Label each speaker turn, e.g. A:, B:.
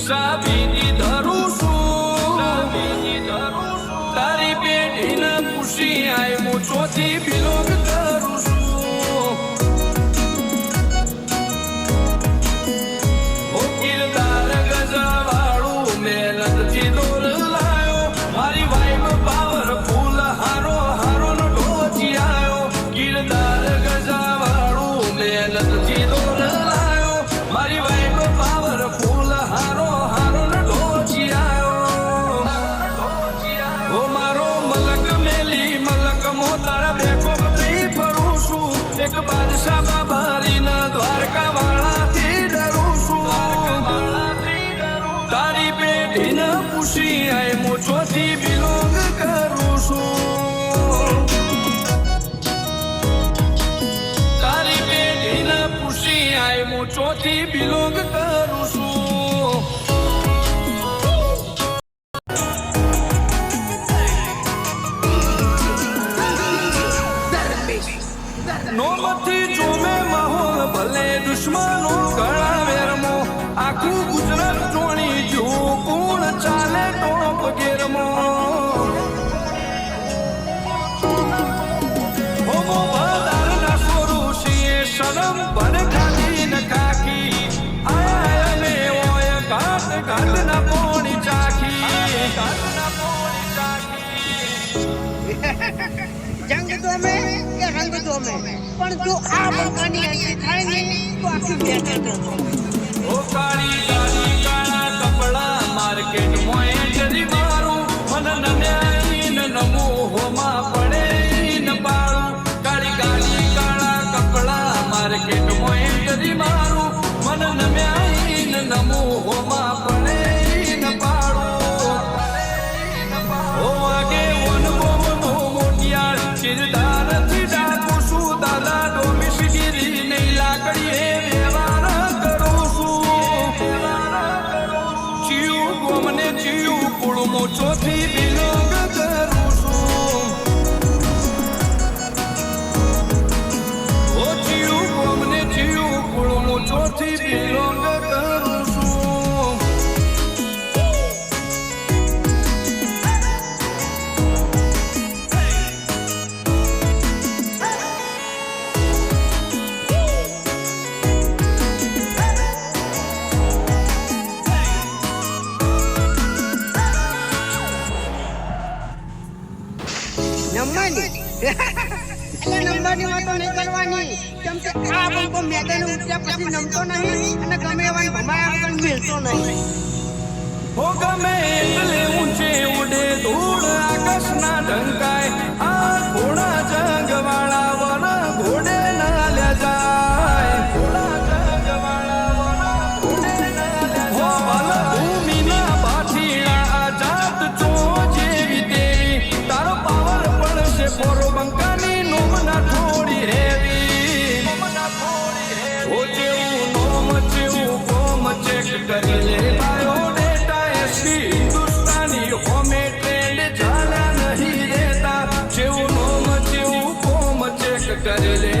A: સાબીની ધરું છું તારી પેઢીને પૂછી આય હું ચોથી બિલોંગ કરું છું ઓ કિરદાર ગજાવાળું મહેનતથી દોર લાયો મારી વાઈફ પાવરફુલ હારો હારો નો ઢોચી આયો કિરદાર ગજાવાળું મહેનતથી દોર લાયો મારી વાઈફ પાવરફુલ હારો હારો નો ઢોચી આયો ઓ મારો મલક મેલી મલક મોતારા બેકો બધી ફરું છું એક બાદશાહ બાબારીના દ્વારકા વાળાથી ડરું છું તારી પેઢીને પૂછી આય હું ચોથી બિલોંગ કરું છું તારી પેઢીને પૂછી આય હું ચોથી બિલોંગ કરું છું નોમથી જોમે માહોલ ભલે દુશ્મનો કળાવે રમો આખું ગુજરાત જોણી જો કોણ ચાલે ટોપ ગેરમો હોમો બધારના સ્વરૂષીએ શરમ ભર ખાધી ન કાકી આયા અમે ઓય ઘાટ ઘાટના પોણી ચાખી ઘાટના પોણી ચાખી
B: જંગ દોમે કે રંગ દોમે પણ જો આ બંકાની અંકી થાય ને તો આખી બેઠે
A: ઓ કાળી કાળી કાળા કપડા માર્કેટ મોય જરી મારું મન નમ્યાઈ ન નમો હોમાં પડે ન પાડું કાળી કાળી કાળા કપડા માર્કેટ મોય જરી મારું મન નમ્યાઈ ન નમો હોમાં પડે ન પાડું ઓ આગે વન ગોમનો મોટિયાળ કિરદાર થી ડાકું છું દાદા ડોમિશગીરી નહીં લાકડીએ વ્યવહાર કરું છું ચિયું ગોમને ચિયું કુળમો ચોથી બિલોંગ કરું છું ઓ ચિયું ગોમને ચિયું કુળમો ચોથી બિલોંગ કરું છું
B: નંબરની એટલે નંબરની વાતો નહીં કરવાની કેમ કે આ બંકો મેદાને ઉઠ્યા પછી નમતો નહીં અને ગમે એવા ભમાયા વગર મિલતો નહીં
A: હો ગમે એટલે ઊંચે ઉડે ધૂળ આકાશના ઢંકાય આ ઘોડા જંગવાળા વન ઘોડે ના લે જાય ઘોડા જંગવાળા વન ઘોડે ના લે જાય ભૂમિના પાઠીડા આઝાદ ચો જેવી તેવી તારો પાવર પડશે પોરો બંકાની નોમના થોડી હેવી ઓ જેવું નોમ જેવું કોમ ચેક કરી લે બાયોડેટા એસી હિન્દુસ્તાની હોમે ટ્રેન્ડ ચાલા નહીં રહેતા જેવું નોમ જેવું કોમ ચેક કરી લે